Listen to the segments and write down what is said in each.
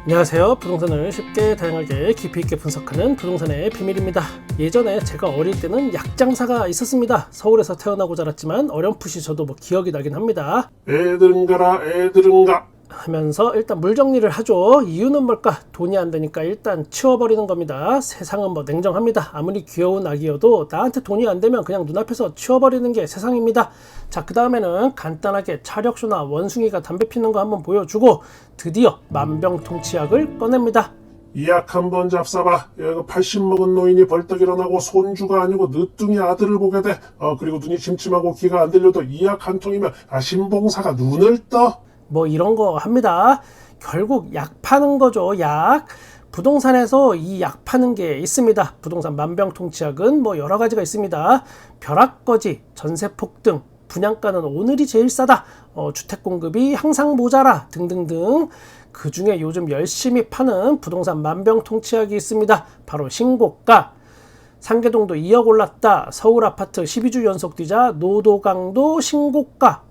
안녕하세요. 부동산을 쉽게 다양하게 깊이 있게 분석하는 부동산의 비밀입니다. 예전에 제가 어릴 때는 약장사가 있었습니다. 서울에서 태어나고 자랐지만 어렴풋이 저도 기억이 나긴 합니다. 애들은 가라 애들은 가. 하면서 일단 물 정리를 하죠. 이유는 뭘까? 돈이 안 되니까 일단 치워버리는 겁니다. 세상은 냉정합니다. 아무리 귀여운 아기여도 나한테 돈이 안 되면 그냥 눈앞에서 치워버리는 게 세상입니다. 자, 그 다음에는 간단하게 차력쇼나 원숭이가 담배 피는 거 한번 보여주고 드디어 만병통치약을 꺼냅니다. 이 약 한번 잡숴봐. 이거 80 먹은 노인이 벌떡 일어나고 손주가 아니고 늦둥이 아들을 보게 돼. 그리고 눈이 침침하고 귀가 안 들려도 이 약 한 통이면 신봉사가 눈을 떠. 이런 거 합니다. 결국 약 파는 거죠. 약. 부동산에서 이 약 파는 게 있습니다. 부동산 만병통치약은 여러 가지가 있습니다. 벼락거지, 전세 폭등, 분양가는 오늘이 제일 싸다, 주택 공급이 항상 모자라 등등등. 그 중에 요즘 열심히 파는 부동산 만병통치약이 있습니다. 바로 신고가. 상계동도 2억 올랐다. 서울 아파트 12주 연속 뛰자. 노도강도 신고가.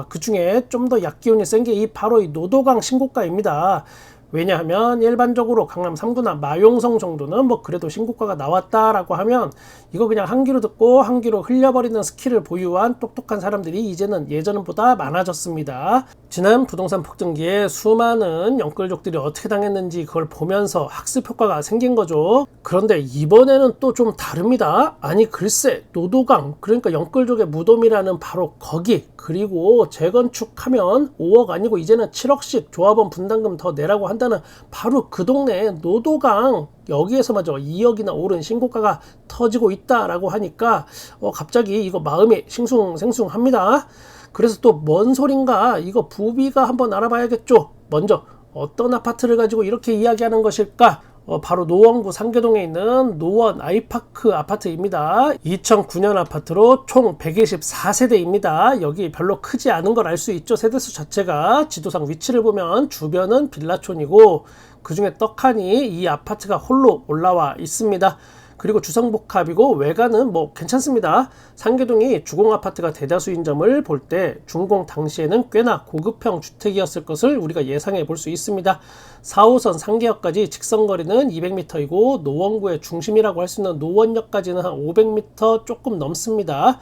그 중에 좀 더 약기운이 센 게 바로 이 노도강 신고가입니다. 왜냐하면 일반적으로 강남 3구나 마용성 정도는 그래도 신고가가 나왔다라고 하면 이거 그냥 한 귀로 듣고 한 귀로 흘려버리는 스킬을 보유한 똑똑한 사람들이 이제는 예전보다 많아졌습니다. 지난 부동산 폭등기에 수많은 영끌족들이 어떻게 당했는지 그걸 보면서 학습 효과가 생긴 거죠. 그런데 이번에는 또 좀 다릅니다. 아니 글쎄, 노도강, 그러니까 영끌족의 무덤이라는 바로 거기, 그리고 재건축하면 5억 아니고 이제는 7억씩 조합원 분담금 더 내라고 한다는 바로 그 동네 노도강, 여기에서마저 2억이나 오른 신고가가 터지고 있다라고 하니까 갑자기 이거 마음이 싱숭생숭합니다. 그래서 또 뭔 소린가, 이거 부비가 한번 알아봐야겠죠. 먼저 어떤 아파트를 가지고 이렇게 이야기하는 것일까? 바로 노원구 상계동에 있는 노원 아이파크 아파트입니다. 2009년 아파트로 총 124세대입니다. 여기 별로 크지 않은 걸 알 수 있죠. 세대수 자체가. 지도상 위치를 보면 주변은 빌라촌이고 그 중에 떡하니 이 아파트가 홀로 올라와 있습니다. 그리고 주상복합이고 외관은 괜찮습니다. 상계동이 주공아파트가 대다수인 점을 볼 때 준공 당시에는 꽤나 고급형 주택이었을 것을 우리가 예상해 볼 수 있습니다. 4호선 상계역까지 직선거리는 200m이고 노원구의 중심이라고 할 수 있는 노원역까지는 한 500m 조금 넘습니다.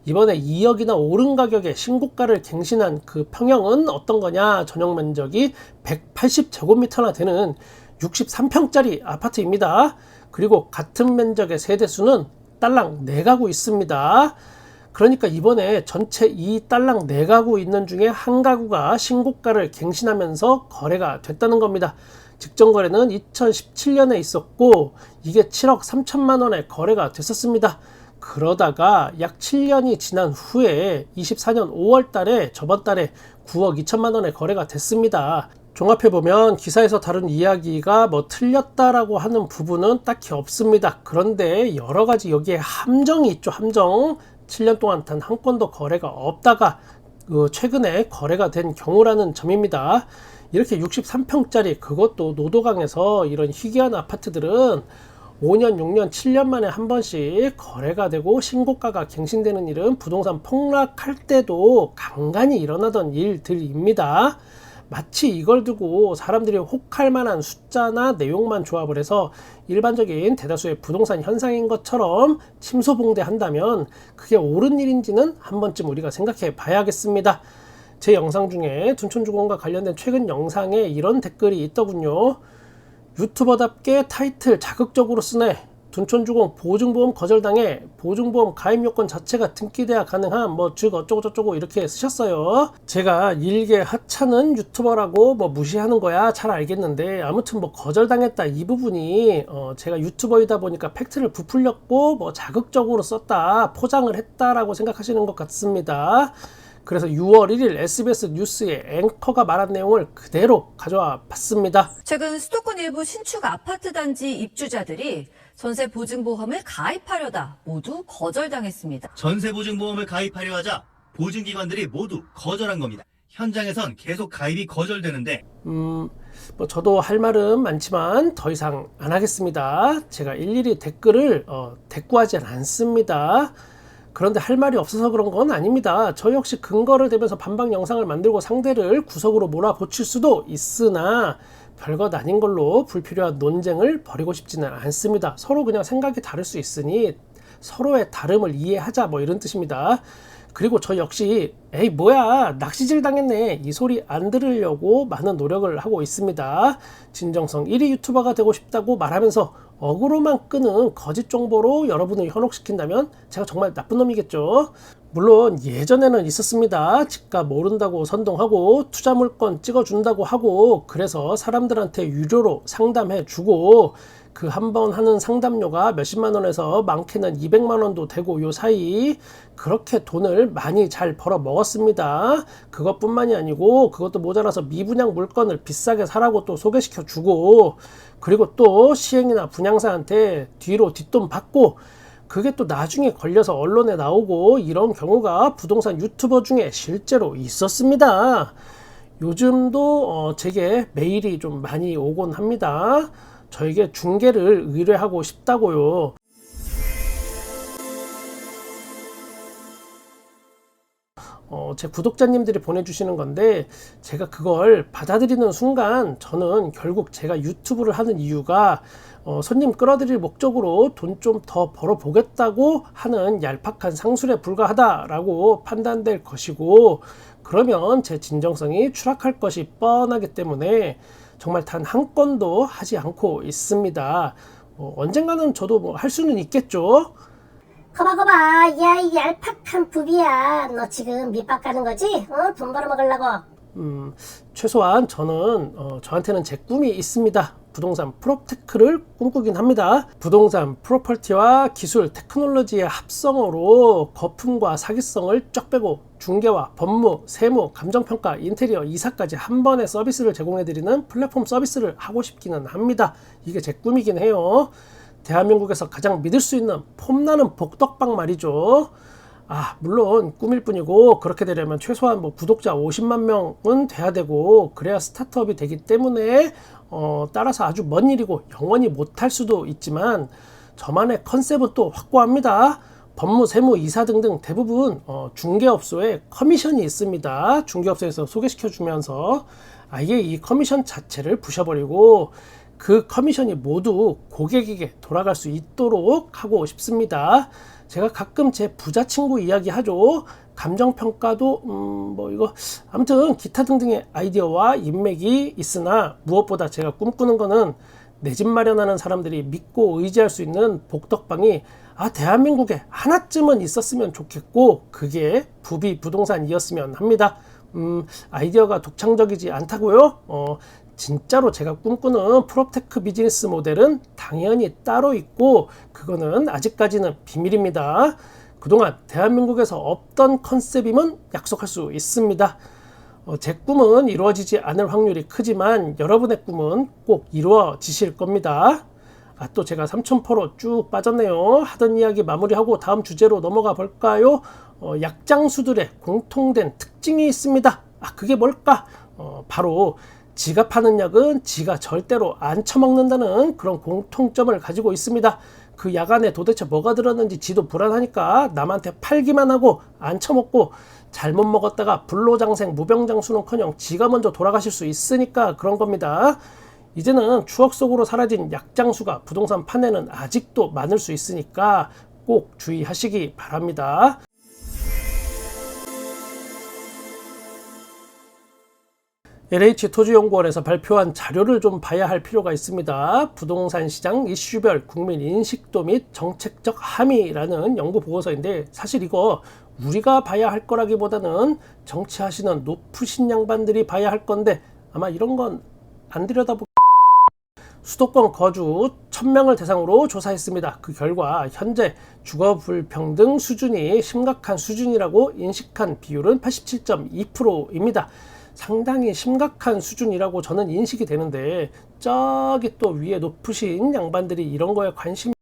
이번에 2억이나 오른 가격에 신고가를 갱신한 그 평형은 어떤 거냐? 전용 면적이 180제곱미터나 되는 63평짜리 아파트입니다. 그리고 같은 면적의 세대수는 딸랑 4가구 있습니다. 그러니까 이번에 전체 이 딸랑 4가구 있는 중에 한 가구가 신고가를 갱신하면서 거래가 됐다는 겁니다. 직전 거래는 2017년에 있었고 이게 7억 3천만 원에 거래가 됐었습니다. 그러다가 약 7년이 지난 후에 24년 5월 달에 저번 달에 9억 2천만 원에 거래가 됐습니다. 종합해보면 기사에서 다룬 이야기가 틀렸다라고 하는 부분은 딱히 없습니다. 그런데 여러가지 여기에 함정이 있죠. 함정. 7년 동안 단 한 건도 거래가 없다가 최근에 거래가 된 경우라는 점입니다. 이렇게 63평짜리, 그것도 노도강에서 이런 희귀한 아파트들은 5년, 6년, 7년 만에 한 번씩 거래가 되고 신고가가 갱신되는 일은 부동산 폭락할 때도 간간히 일어나던 일들입니다. 마치 이걸 두고 사람들이 혹할 만한 숫자나 내용만 조합을 해서 일반적인 대다수의 부동산 현상인 것처럼 침소봉대한다면 그게 옳은 일인지는 한 번쯤 우리가 생각해 봐야겠습니다. 제 영상 중에 둔촌주공과 관련된 최근 영상에 이런 댓글이 있더군요. 유튜버답게 타이틀 자극적으로 쓰네. 둔촌주공 보증보험 거절당해. 보증보험 가입 요건 자체가 등기돼야 가능한 즉 어쩌고저쩌고 이렇게 쓰셨어요. 제가 일개 하찮은 유튜버라고 무시하는 거야 잘 알겠는데, 아무튼 거절당했다 이 부분이 제가 유튜버이다 보니까 팩트를 부풀렸고 자극적으로 썼다, 포장을 했다라고 생각하시는 것 같습니다. 그래서 6월 1일 SBS 뉴스의 앵커가 말한 내용을 그대로 가져와 봤습니다. 최근 수도권 일부 신축 아파트 단지 입주자들이 전세보증보험을 가입하려다 모두 거절당했습니다. 전세보증보험을 가입하려 하자 보증기관들이 모두 거절한 겁니다. 현장에선 계속 가입이 거절되는데 저도 할 말은 많지만 더 이상 안 하겠습니다. 제가 일일이 댓글을 대꾸하지 않습니다. 그런데 할 말이 없어서 그런 건 아닙니다. 저 역시 근거를 대면서 반박 영상을 만들고 상대를 구석으로 몰아붙일 수도 있으나 별것 아닌 걸로 불필요한 논쟁을 벌이고 싶지는 않습니다. 서로 그냥 생각이 다를 수 있으니 서로의 다름을 이해하자, 뭐 이런 뜻입니다. 그리고 저 역시 에이 뭐야 낚시질 당했네 이 소리 안 들으려고 많은 노력을 하고 있습니다. 진정성 1위 유튜버가 되고 싶다고 말하면서 어그로만 끄는 거짓 정보로 여러분을 현혹시킨다면 제가 정말 나쁜 놈이겠죠. 물론 예전에는 있었습니다. 집값 모른다고 선동하고 투자 물건 찍어준다고 하고 그래서 사람들한테 유료로 상담해 주고 그 한 번 하는 상담료가 몇십만 원에서 많게는 200만 원도 되고 요 사이 그렇게 돈을 많이 잘 벌어 먹었습니다. 그것뿐만이 아니고 그것도 모자라서 미분양 물건을 비싸게 사라고 또 소개시켜 주고 그리고 또 시행이나 분양사한테 뒤로 뒷돈 받고 그게 또 나중에 걸려서 언론에 나오고 이런 경우가 부동산 유튜버 중에 실제로 있었습니다. 요즘도 제게 메일이 좀 많이 오곤 합니다. 저에게 중개를 의뢰하고 싶다고요. 제 구독자님들이 보내주시는 건데 제가 그걸 받아들이는 순간 저는 결국 제가 유튜브를 하는 이유가 손님 끌어들일 목적으로 돈 좀 더 벌어보겠다고 하는 얄팍한 상술에 불과하다라고 판단될 것이고 그러면 제 진정성이 추락할 것이 뻔하기 때문에 정말 단 한 건도 하지 않고 있습니다. 언젠가는 저도 뭐 할 수는 있겠죠. 거봐 야 이 얄팍한 부비야 너 지금 밑밥 가는 거지? 돈 벌어먹으려고. 최소한 저는 저한테는 제 꿈이 있습니다. 부동산 프로테크를 꿈꾸긴 합니다. 부동산 프로퍼티와 기술 테크놀로지의 합성어로 거품과 사기성을 쫙 빼고 중개와 법무, 세무, 감정평가, 인테리어, 이사까지 한 번에 서비스를 제공해드리는 플랫폼 서비스를 하고 싶기는 합니다. 이게 제 꿈이긴 해요. 대한민국에서 가장 믿을 수 있는 폼나는 복덕방 말이죠. 물론 꿈일 뿐이고 그렇게 되려면 최소한 뭐 구독자 50만 명은 돼야 되고 그래야 스타트업이 되기 때문에 따라서 아주 먼 일이고 영원히 못할 수도 있지만 저만의 컨셉은 또 확고합니다. 법무, 세무, 이사 등등 대부분 중개업소에 커미션이 있습니다. 중개업소에서 소개시켜주면서 아예 이 커미션 자체를 부셔버리고 그 커미션이 모두 고객에게 돌아갈 수 있도록 하고 싶습니다. 제가 가끔 제 부자 친구 이야기하죠. 감정평가도 뭐 이거 아무튼 기타 등등의 아이디어와 인맥이 있으나 무엇보다 제가 꿈꾸는 거는 내 집 마련하는 사람들이 믿고 의지할 수 있는 복덕방이 대한민국에 하나쯤은 있었으면 좋겠고 그게 부비 부동산이었으면 합니다. 아이디어가 독창적이지 않다고요? 진짜로 제가 꿈꾸는 프로테크 비즈니스 모델은 당연히 따로 있고 그거는 아직까지는 비밀입니다. 그동안 대한민국에서 없던 컨셉임은 약속할 수 있습니다. 제 꿈은 이루어지지 않을 확률이 크지만 여러분의 꿈은 꼭 이루어지실 겁니다. 또 제가 삼천포로 쭉 빠졌네요. 하던 이야기 마무리하고 다음 주제로 넘어가 볼까요? 약장수들의 공통된 특징이 있습니다. 그게 뭘까? 바로 지가 파는 약은 지가 절대로 안 처먹는다는 그런 공통점을 가지고 있습니다. 그 약 안에 도대체 뭐가 들었는지 지도 불안하니까 남한테 팔기만 하고 안 처먹고 잘못 먹었다가 불로장생 무병장수는커녕 지가 먼저 돌아가실 수 있으니까 그런 겁니다. 이제는 추억 속으로 사라진 약장수가 부동산 판에는 아직도 많을 수 있으니까 꼭 주의하시기 바랍니다. LH토지연구원에서 발표한 자료를 좀 봐야 할 필요가 있습니다. 부동산 시장 이슈별 국민 인식도 및 정책적 함의라는 연구 보고서인데 사실 이거 우리가 봐야 할 거라기보다는 정치하시는 높으신 양반들이 봐야 할 건데 아마 이런 건 안 들여다보고 수도권 거주 1000명을 대상으로 조사했습니다. 그 결과 현재 주거 불평등 수준이 심각한 수준이라고 인식한 비율은 87.2%입니다. 상당히 심각한 수준이라고 저는 인식이 되는데 저기 또 위에 높으신 양반들이 이런 거에 관심이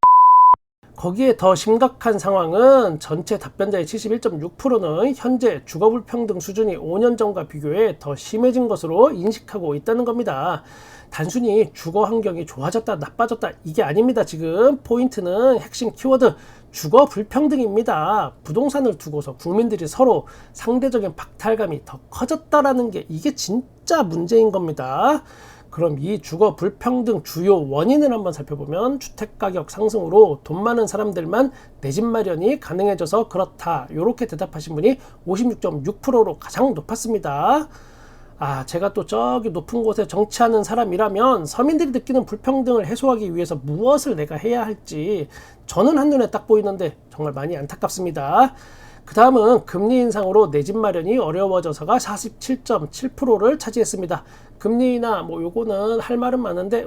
거기에 더 심각한 상황은 전체 답변자의 71.6%는 현재 주거 불평등 수준이 5년 전과 비교해 더 심해진 것으로 인식하고 있다는 겁니다. 단순히 주거 환경이 좋아졌다 나빠졌다 이게 아닙니다. 지금 포인트는 핵심 키워드 주거 불평등입니다. 부동산을 두고서 국민들이 서로 상대적인 박탈감이 더 커졌다라는 게 이게 진짜 문제인 겁니다. 그럼 이 주거 불평등 주요 원인을 한번 살펴보면 주택가격 상승으로 돈 많은 사람들만 내 집 마련이 가능해져서 그렇다. 이렇게 대답하신 분이 56.6%로 가장 높았습니다. 제가 또 저기 높은 곳에 정치하는 사람이라면 서민들이 느끼는 불평등을 해소하기 위해서 무엇을 내가 해야 할지 저는 한눈에 딱 보이는데 정말 많이 안타깝습니다. 그 다음은 금리 인상으로 내 집 마련이 어려워져서가 47.7%를 차지했습니다. 금리 인하 요거는 할 말은 많은데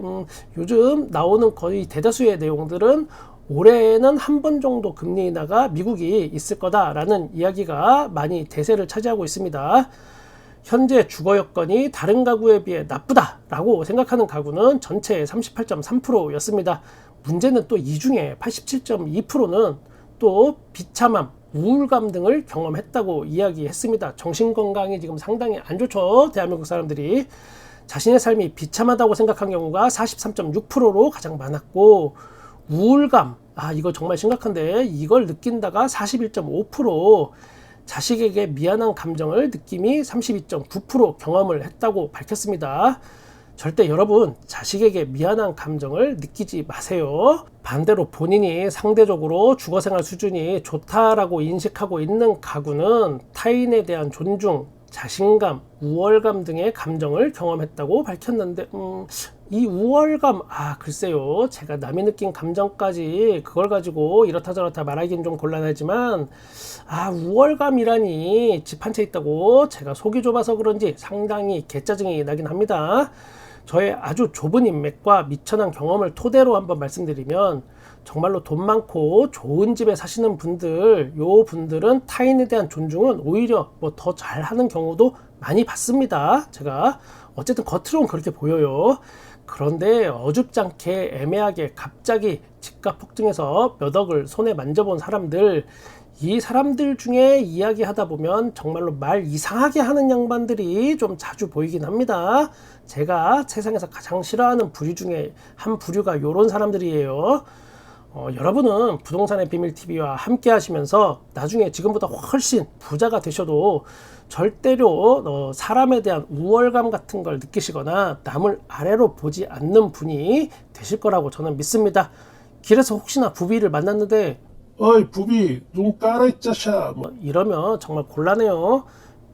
요즘 나오는 거의 대다수의 내용들은 올해에는 한 번 정도 금리 인하가 미국이 있을 거다라는 이야기가 많이 대세를 차지하고 있습니다. 현재 주거 여건이 다른 가구에 비해 나쁘다라고 생각하는 가구는 전체의 38.3%였습니다. 문제는 또 이 중에 87.2%는 또 비참함, 우울감 등을 경험했다고 이야기했습니다. 정신건강이 지금 상당히 안 좋죠. 대한민국 사람들이. 자신의 삶이 비참하다고 생각한 경우가 43.6%로 가장 많았고 우울감, 이거 정말 심각한데 이걸 느낀다가 41.5%, 자식에게 미안한 감정을 느낌이 32.9% 경험을 했다고 밝혔습니다. 절대 여러분 자식에게 미안한 감정을 느끼지 마세요. 반대로 본인이 상대적으로 주거생활 수준이 좋다라고 인식하고 있는 가구는 타인에 대한 존중, 자신감, 우월감 등의 감정을 경험했다고 밝혔는데 이 우월감, 글쎄요. 제가 남이 느낀 감정까지 그걸 가지고 이렇다 저렇다 말하기는 좀 곤란하지만 우월감이라니 집 한 채 있다고 제가 속이 좁아서 그런지 상당히 개짜증이 나긴 합니다. 저의 아주 좁은 인맥과 미천한 경험을 토대로 한번 말씀드리면 정말로 돈 많고 좋은 집에 사시는 분들, 요 분들은 타인에 대한 존중은 오히려 더 잘하는 경우도 많이 봤습니다. 제가 어쨌든 겉으로는 그렇게 보여요. 그런데 어줍지 않게 애매하게 갑자기 집값 폭등해서 몇 억을 손에 만져본 사람들, 이 사람들 중에 이야기하다 보면 정말로 말 이상하게 하는 양반들이 좀 자주 보이긴 합니다. 제가 세상에서 가장 싫어하는 부류 중에 한 부류가 이런 사람들이에요. 여러분은 부동산의 비밀TV와 함께 하시면서 나중에 지금보다 훨씬 부자가 되셔도 절대로 사람에 대한 우월감 같은 걸 느끼시거나 남을 아래로 보지 않는 분이 되실 거라고 저는 믿습니다. 길에서 혹시나 부비를 만났는데 어이 부비 눈 깔아 이 자샤. 이러면 정말 곤란해요.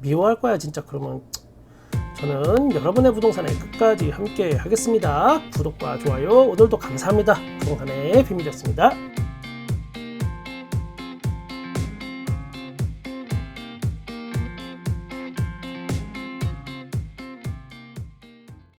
미워할 거야 진짜. 그러면 저는 여러분의 부동산에 끝까지 함께 하겠습니다. 구독과 좋아요 오늘도 감사합니다. 부동산의 비밀이었습니다.